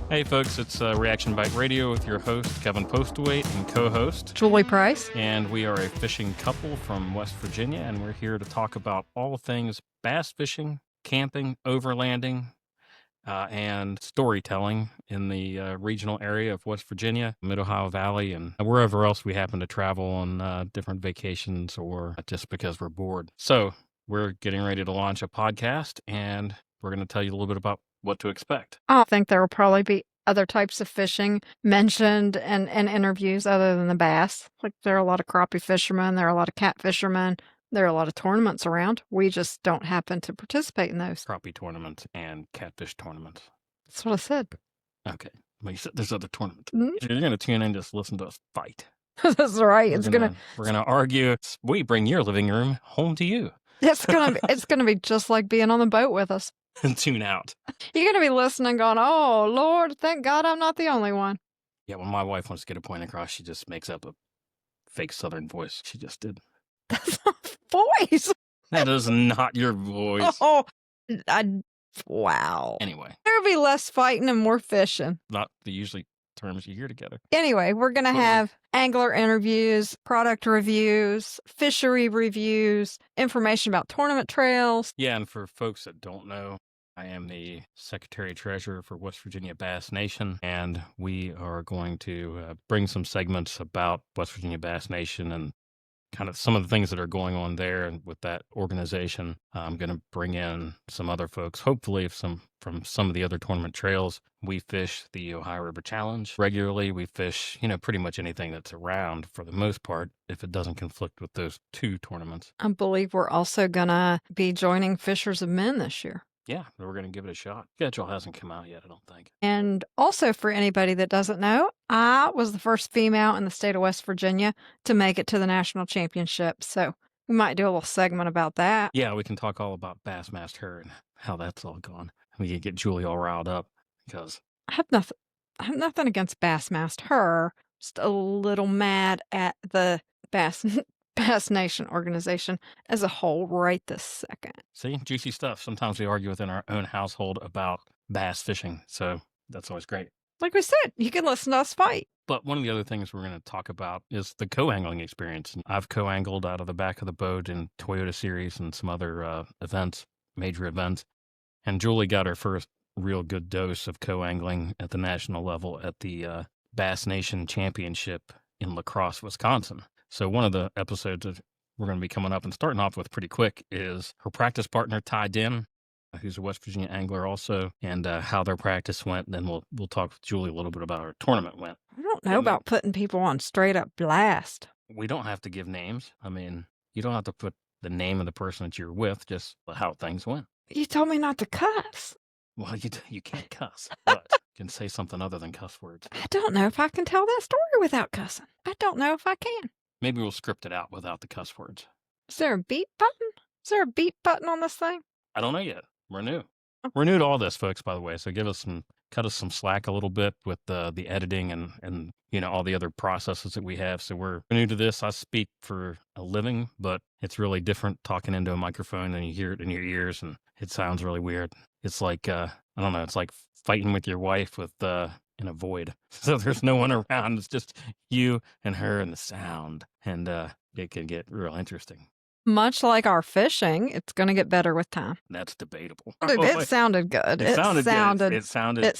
Hey folks, it's Reaction Byte Radio with your host, Kevin Postalwait, and co-host, Julie Price. And we are a fishing couple from West Virginia, and we're here to talk about all things bass fishing, camping, overlanding, and storytelling in the regional area of West Virginia, Mid-Ohio Valley, and wherever else we happen to travel on different vacations or just because we're bored. So we're getting ready to launch a podcast, and we're going to tell you a little bit about what to expect. I think there will probably be other types of fishing mentioned and interviews other than the bass. Like there are a lot of crappie fishermen, there are a lot of cat fishermen, there are a lot of tournaments around. We just don't happen to participate in those. Crappie tournaments and catfish tournaments. That's what I said. Okay. Well, you said there's other tournaments. Mm-hmm. You're going to tune in just listen to us fight. That's right. We're gonna argue. We bring your living room home to you. It's gonna be just like being on the boat with us. And tune out. You're gonna be listening, going, "Oh Lord, thank God I'm not the only one." Yeah, when my wife wants to get a point across, she just makes up a fake Southern voice. She just did. That's not voice. That is not your voice. Oh, wow. Anyway, there'll be less fighting and more fishing. Not the usually terms you hear together. Anyway, we're going to have angler interviews, product reviews, fishery reviews, information about tournament trails. Yeah, and for folks that don't know, I am the Secretary-Treasurer for West Virginia Bass Nation, and we are going to bring some segments about West Virginia Bass Nation and kind of some of the things that are going on there and with that organization. I'm going to bring in some other folks, hopefully from some of the other tournament trails. We fish the Ohio River Challenge regularly. We fish, pretty much anything that's around for the most part, if it doesn't conflict with those two tournaments. I believe we're also going to be joining Fishers of Men this year. Yeah, we're going to give it a shot. Schedule hasn't come out yet, I don't think. And also for anybody that doesn't know, I was the first female in the state of West Virginia to make it to the national championship. So we might do a little segment about that. Yeah, we can talk all about Bassmaster and how that's all gone. We can get Julie all riled up because I have nothing against Bassmaster. Just a little mad at the Bass Nation organization as a whole right this second. See, juicy stuff. Sometimes we argue within our own household about bass fishing, so that's always great. Like we said, you can listen to us fight. But one of the other things we're going to talk about is the co-angling experience. I've co-angled out of the back of the boat in Toyota Series and some other major events. And Julie got her first real good dose of co-angling at the national level at the Bass Nation Championship in La Crosse, Wisconsin. So one of the episodes that we're going to be coming up and starting off with pretty quick is her practice partner, Ty Den, who's a West Virginia angler also, and how their practice went. And then we'll talk with Julie a little bit about how her tournament went. I don't know about putting people on straight up blast. We don't have to give names. I mean, you don't have to put the name of the person that you're with, just how things went. You told me not to cuss. Well, you can't cuss, but you can say something other than cuss words. I don't know if I can tell that story without cussing. I don't know if I can. Maybe we'll script it out without the cuss words. Is there a beep button? Is there a beep button on this thing? I don't know yet. We're new. We're new to all this, folks, by the way. So cut us some slack a little bit with the editing and all the other processes that we have. So we're new to this. I speak for a living, but it's really different talking into a microphone and you hear it in your ears and it sounds really weird. It's like, I don't know, it's like fighting with your wife in a void. So there's no one around. It's just you and her and the sound. And it can get real interesting. Much like our fishing, it's going to get better with time. That's debatable. It sounded good. It sounded good. It sounded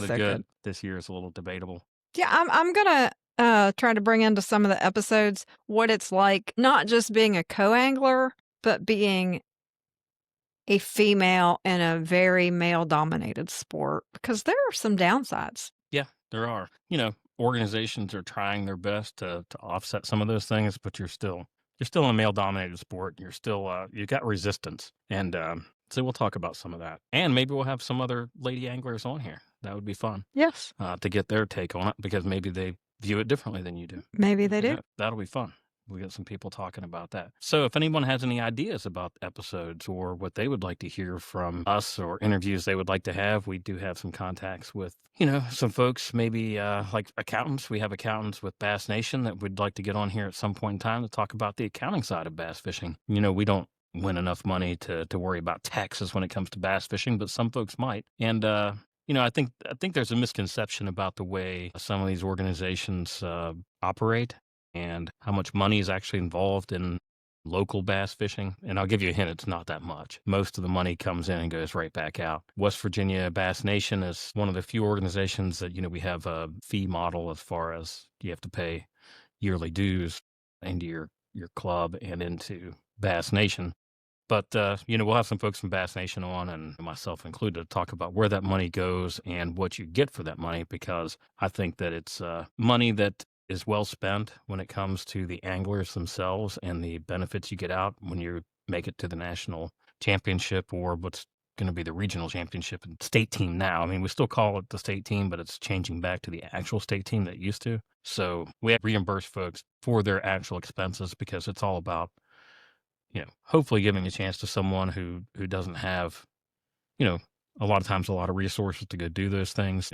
so good. This year is a little debatable. Yeah, I'm going to try to bring into some of the episodes what it's like, not just being a co-angler, but being a female in a very male-dominated sport, because there are some downsides. Yeah, there are. Organizations are trying their best to offset some of those things, but you're still in a male-dominated sport. You're still you got resistance, and so we'll talk about some of that, and maybe we'll have some other lady anglers on here. That would be fun. Yes, to get their take on it, because maybe they view it differently than you do. Maybe they do. That'll be fun. We got some people talking about that. So if anyone has any ideas about episodes or what they would like to hear from us or interviews they would like to have, we do have some contacts with, some folks, maybe like accountants. We have accountants with Bass Nation that we'd like to get on here at some point in time to talk about the accounting side of bass fishing. We don't win enough money to worry about taxes when it comes to bass fishing, but some folks might. And I think there's a misconception about the way some of these organizations operate and how much money is actually involved in local bass fishing. And I'll give you a hint, it's not that much. Most of the money comes in and goes right back out. West Virginia Bass Nation is one of the few organizations that, we have a fee model as far as you have to pay yearly dues into your club and into Bass Nation. But, we'll have some folks from Bass Nation on, and myself included, to talk about where that money goes and what you get for that money, because I think that it's money that is well spent when it comes to the anglers themselves and the benefits you get out when you make it to the national championship, or what's going to be the regional championship and state team now. I mean, we still call it the state team, but it's changing back to the actual state team that it used to. So we have to reimburse folks for their actual expenses, because it's all about hopefully giving a chance to someone who doesn't have, a lot of times a lot of resources to go do those things.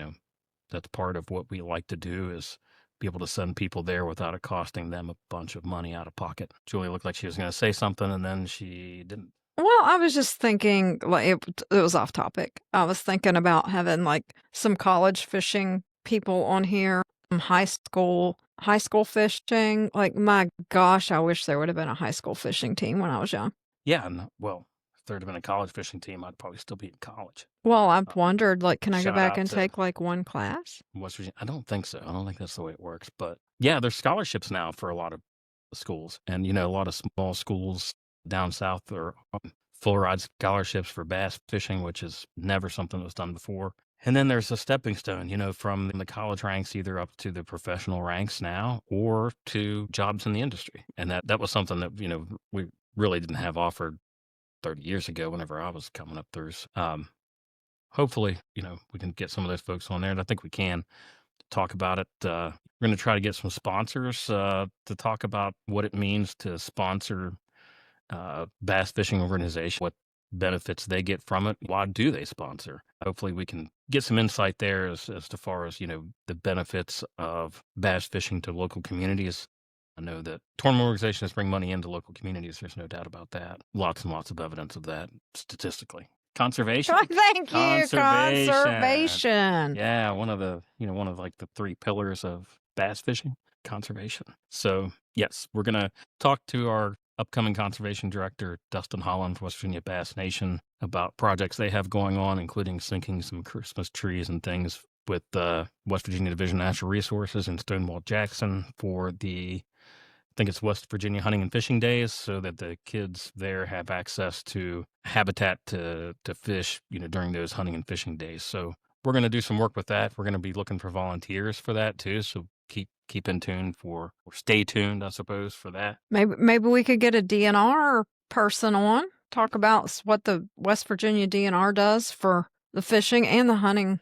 That's part of what we like to do, is be able to send people there without it costing them a bunch of money out of pocket. Julie looked like she was going to say something, and then she didn't. Well, I was just thinking, like, it was off topic. I was thinking about having like some college fishing people on here, some high school fishing. Like, my gosh, I wish there would have been a high school fishing team when I was young. Yeah, well, if there'd have been a college fishing team, I'd probably still be in college. Well, I've wondered, like, can I go shout back out and to take like one class? West Virginia. I don't think so. I don't think that's the way it works. But yeah, there's scholarships now for a lot of schools, and a lot of small schools down south are full ride scholarships for bass fishing, which is never something that was done before. And then there's a stepping stone, from the college ranks either up to the professional ranks now, or to jobs in the industry. And that was something that we really didn't have offered 30 years ago whenever I was coming up through. Hopefully, we can get some of those folks on there, and I think we can talk about it. We're going to try to get some sponsors to talk about what it means to sponsor bass fishing organization, what benefits they get from it. Why do they sponsor? Hopefully we can get some insight there as to far as, the benefits of bass fishing to local communities. I know that tournament organizations bring money into local communities. There's no doubt about that. Lots and lots of evidence of that statistically. Conservation. Thank you, conservation. Yeah, one of like the three pillars of bass fishing, conservation. So yes, we're gonna talk to our upcoming conservation director, Dustin Holland from West Virginia Bass Nation, about projects they have going on, including sinking some Christmas trees and things with the West Virginia Division of Natural Resources in Stonewall Jackson for the, I think it's West Virginia Hunting and Fishing Days, so that the kids there have access to habitat to fish, during those hunting and fishing days. So we're going to do some work with that. We're going to be looking for volunteers for that too. So keep in tune or stay tuned, I suppose, for that. Maybe we could get a DNR person on, talk about what the West Virginia DNR does for the fishing and the hunting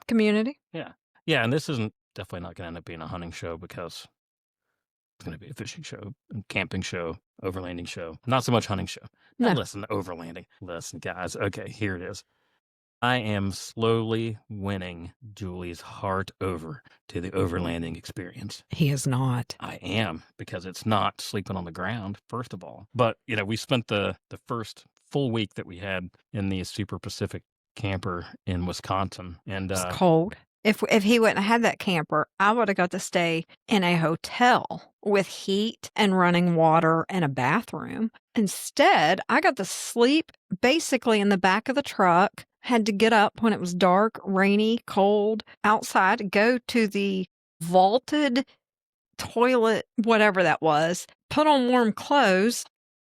community. Yeah. And this isn't definitely not going to end up being a hunting show, because it's going to be a fishing show, camping show, overlanding show, not so much hunting show. Now, listen, overlanding. Listen, guys. Okay, here it is. I am slowly winning Julie's heart over to the overlanding experience. He is not. I am, because it's not sleeping on the ground, first of all. But, we spent the first full week that we had in the Super Pacific camper in Wisconsin. And it's cold. If he wouldn't have had that camper, I would have got to stay in a hotel with heat and running water and a bathroom. Instead, I got to sleep basically in the back of the truck, had to get up when it was dark, rainy, cold, outside, go to the vaulted toilet, whatever that was, put on warm clothes.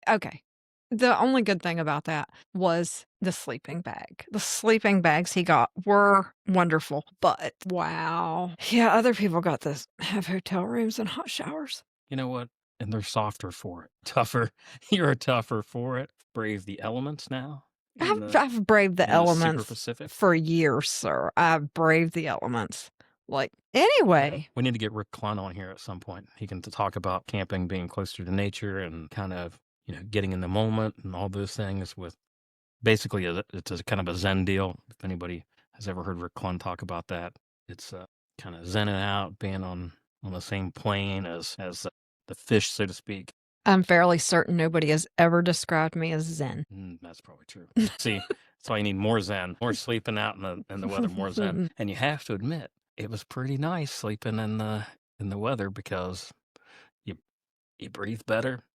Okay. The only good thing about that was the sleeping bag. The sleeping bags he got were wonderful, but wow. Yeah, other people got to have hotel rooms and hot showers. You know what? And they're softer for it. Tougher. You're tougher for it. Brave the elements now. I've braved the elements for years, sir. I've braved the elements. Like, anyway. We need to get Rick Clun on here at some point. He can talk about camping, being closer to nature, and kind of, getting in the moment and all those things with basically it's a kind of a Zen deal. If anybody has ever heard Rick Clun talk about that, it's kind of zenning out, being on the same plane as the fish, so to speak. I'm fairly certain nobody has ever described me as Zen. That's probably true. See, That's why you need more zen, more sleeping out in the weather, more zen. And you have to admit, it was pretty nice sleeping in the weather because you breathe better.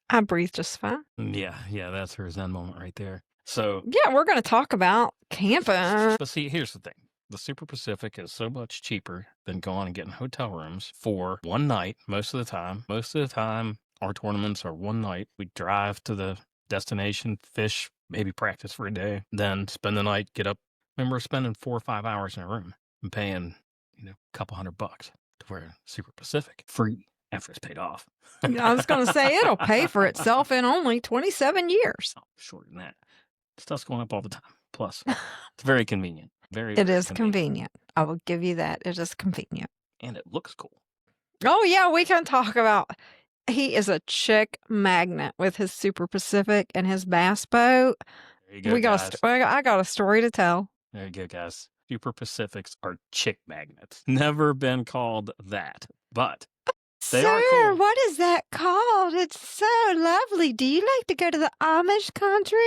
I breathe just fine. Yeah, that's her zen moment right there. So Yeah, we're going to talk about camping. But see, here's the thing. The Super Pacific is so much cheaper than going and getting hotel rooms for one night most of the time. Most of the time, our tournaments are one night. We drive to the destination, fish, maybe practice for a day, then spend the night, get up. Remember spending 4 or 5 hours in a room and paying, a couple $100 to wear Super Pacific free after it's paid off. I was going to say it'll pay for itself in only 27 years. Oh, shorter than that. Stuff's going up all the time. Plus, it's very convenient. It is convenient. I will give you that. It is convenient. And it looks cool. Oh, yeah, we can talk about. He is a chick magnet with his Super Pacific and his bass boat. There you go, guys. I got a story to tell. There you go, guys. Super Pacifics are chick magnets. Never been called that, but they are Sir, cool. what is that called? It's so lovely. Do you like to go to the Amish country?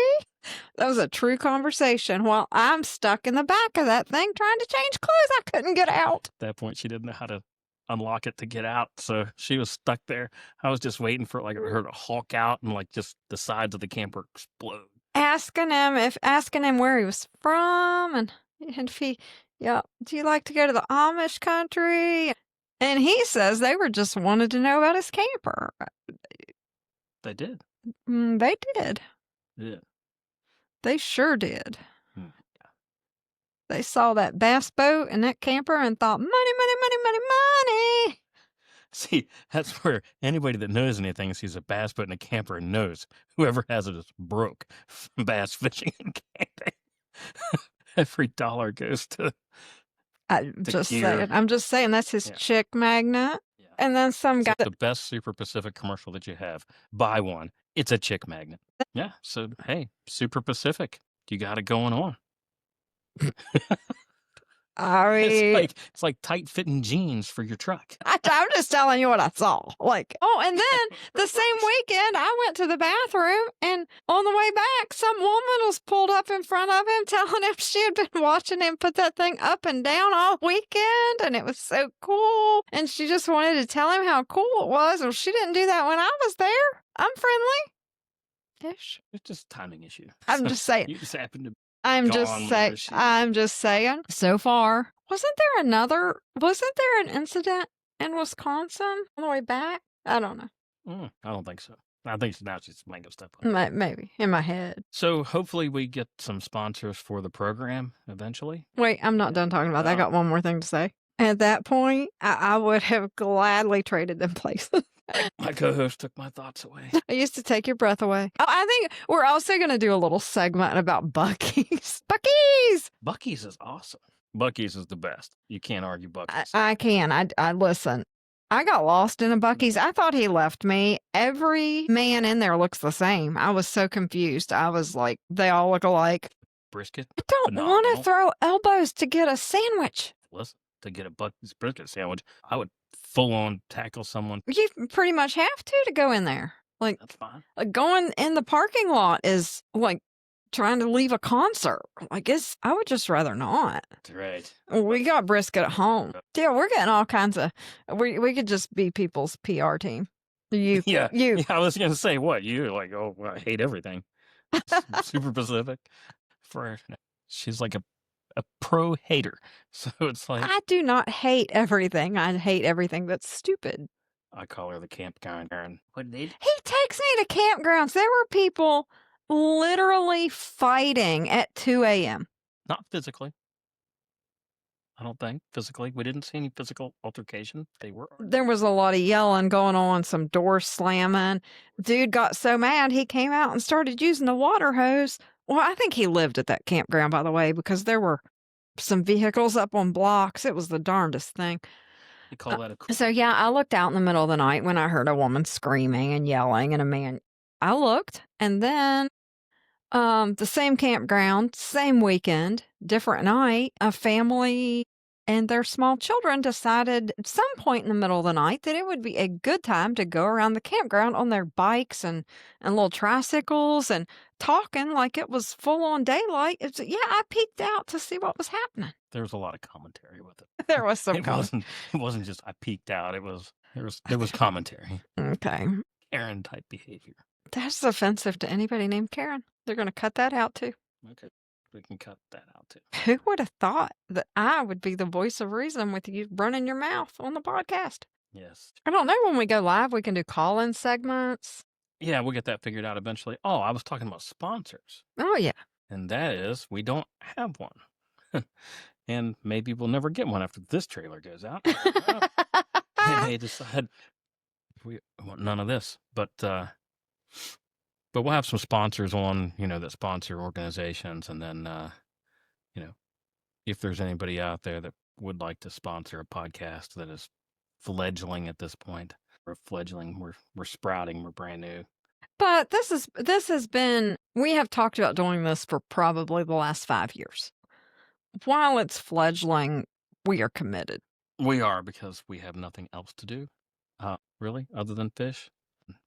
That was a true conversation while I'm stuck in the back of that thing trying to change clothes. I couldn't get out. At that point, she didn't know how to unlock it to get out, so she was stuck there. I was just waiting for her to hulk out and just the sides of the camper explode. Asking him where he was from and if he, do you like to go to the Amish country? And he says they were just wanted to know about his camper. They did. They did. Yeah. They sure did. Yeah. They saw that bass boat and that camper and thought, money, money, money, money, money. See, that's where anybody that knows anything sees a bass boat and a camper and knows whoever has it is broke from bass fishing and camping. Every dollar goes to I'm just saying that's his chick magnet. Yeah. And then some guy. The best Super Pacific commercial that you have. Buy one. It's a chick magnet. Yeah. So, hey, Super Pacific, you got it going on. It's like tight fitting jeans for your truck. I'm just telling you what I saw. And then the same weekend I went to the bathroom and on the way back, some woman was pulled up in front of him telling him she had been watching him put that thing up and down all weekend and it was so cool. And she just wanted to tell him how cool it was. Well, she didn't do that when I was there. I'm friendly-ish. It's just a timing issue. I'm just saying. You just happen to I'm just saying. So far, wasn't there an incident in Wisconsin on the way back? I don't know. I don't think so. I think now she's making stuff up. Maybe in my head. So hopefully we get some sponsors for the program eventually. Wait, I'm not done talking about that. I got one more thing to say. At that point, I would have gladly traded them places. My co-host took my thoughts away. I used to take your breath away. Oh, I think we're also going to do a little segment about Buc-ee's. Buc-ee's! Buc-ee's is awesome. Buc-ee's is the best. You can't argue Buc-ee's. I can. I listen. I got lost in a Buc-ee's. I thought he left me. Every man in there looks the same. I was so confused. I was like, they all look alike. Brisket? I don't want to throw elbows to get a sandwich. Listen, to get a Buc-ee's brisket sandwich, I would full on tackle someone. You pretty much have to go in there. That's fine. Going in the parking lot is like trying to leave a concert. I would just rather not. That's right. We got brisket at home. Yeah, we're getting all kinds of. We could just be people's PR team. You. I was gonna say what you I hate everything. Super Pacific. She's like a pro hater. So it's like I do not hate everything. I hate everything that's stupid. I call her the campground Karen. What did he takes me to campgrounds? There were people literally fighting at 2 a.m. Not physically. I don't think physically. We didn't see any physical altercation. There was a lot of yelling going on, some doors slamming. Dude got so mad he came out and started using the water hose. Well, I think he lived at that campground, by the way, because there were some vehicles up on blocks. It was the darndest thing. You call that So, yeah, I looked out in the middle of the night when I heard a woman screaming and yelling and a man. I looked, and then the same campground, same weekend, different night, a family and their small children decided at some point in the middle of the night that it would be a good time to go around the campground on their bikes and little tricycles and talking like it was full on daylight. It's I peeked out to see what was happening. There was a lot of commentary with it. There was some It wasn't just I peeked out. There was commentary. Okay. Karen type behavior. That's offensive to anybody named Karen. They're going to cut that out too. Okay. We can cut that out too. Who would have thought that I would be the voice of reason with you running your mouth on the podcast? Yes. I don't know, when we go live, we can do call-in segments. Yeah, we'll get that figured out eventually. Oh, I was talking about sponsors. Oh, yeah. And that is, we don't have one. And maybe we'll never get one after this trailer goes out. They may decide we want none of this. But we'll have some sponsors on, that sponsor organizations. And then, if there's anybody out there that would like to sponsor a podcast that is fledgling at this point, we're fledgling, we're sprouting, we're brand new. But this has been, we have talked about doing this for probably the last 5 years. While it's fledgling, we are committed. We are, because we have nothing else to do, really, other than fish.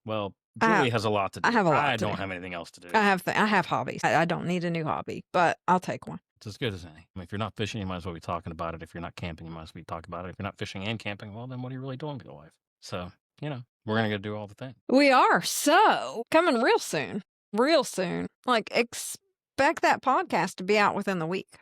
Well, Julie has a lot to do. I have a lot I to don't do. have anything else to do. I have hobbies. I don't need a new hobby, but I'll take one. It's as good as any. I mean, if you're not fishing, you might as well be talking about it. If you're not camping, you might as well be talking about it. If you're not fishing and camping, well, then what are you really doing with your life? So, we're going to go do all the things. We are. So, coming real soon. Real soon. Like, expect that podcast to be out within the week.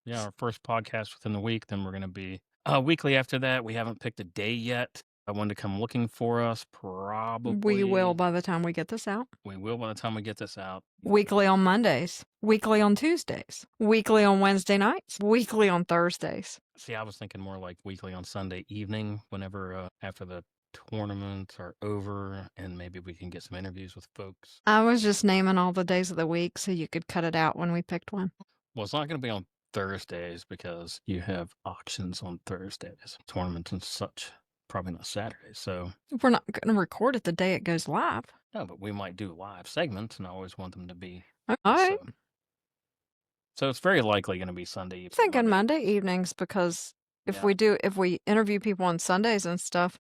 Yeah, our first podcast within the week. Then we're going to be weekly after that. We haven't picked a day yet. I want to come looking for us, probably. We will by the time we get this out. We will by the time we get this out. Weekly on Mondays. Weekly on Tuesdays. Weekly on Wednesday nights. Weekly on Thursdays. See, I was thinking more like weekly on Sunday evening, whenever after the tournaments are over, and maybe we can get some interviews with folks. I was just naming all the days of the week so you could cut it out when we picked one. Well, it's not going to be on Thursdays because you have auctions on Thursdays, tournaments and such. Probably not Saturdays. So we're not going to record it the day it goes live. No, but we might do live segments, and I always want them to be. All right. So it's very likely going to be Sunday evening. I'm thinking Monday evenings, because if we interview people on Sundays and stuff,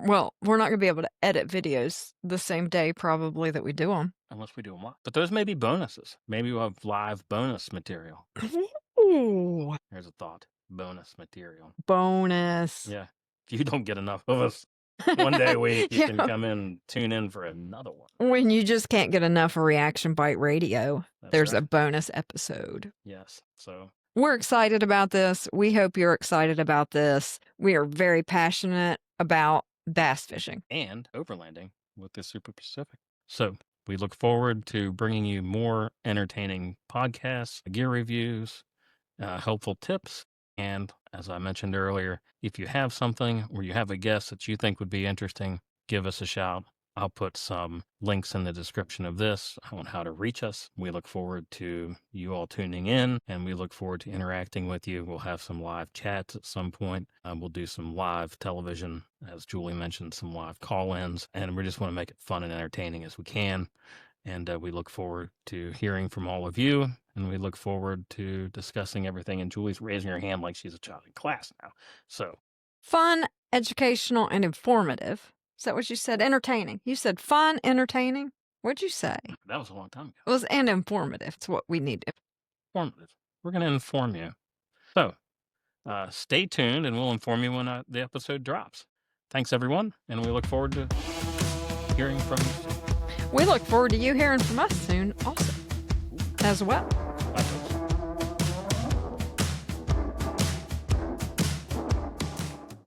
well, we're not going to be able to edit videos the same day probably that we do them. Unless we do them live. But those may be bonuses. Maybe we'll have live bonus material. Ooh. Here's a thought. Bonus material. Bonus. Yeah. If you don't get enough of us one day a week, you can come in and tune in for another one. When you just can't get enough of Reaction Byte Radio, there's right. a bonus episode. Yes. So we're excited about this. We hope you're excited about this. We are very passionate about bass fishing and overlanding with the Super Pacific. So we look forward to bringing you more entertaining podcasts, gear reviews, helpful tips. And as I mentioned earlier, if you have something or you have a guest that you think would be interesting, give us a shout. I'll put some links in the description of this on how to reach us. We look forward to you all tuning in, and we look forward to interacting with you. We'll have some live chats at some point. We'll do some live television, as Julie mentioned, some live call-ins, and we just want to make it fun and entertaining as we can. And we look forward to hearing from all of you, and we look forward to discussing everything. And Julie's raising her hand like she's a child in class now. So fun, educational, and informative. Is that what you said? Entertaining. You said fun, entertaining. What'd you say? That was a long time ago. It was and informative. It's what we need. Informative. We're going to inform you. So stay tuned, and we'll inform you when the episode drops. Thanks, everyone, and we look forward to hearing from you. We look forward to you hearing from us soon also, as well. Bye.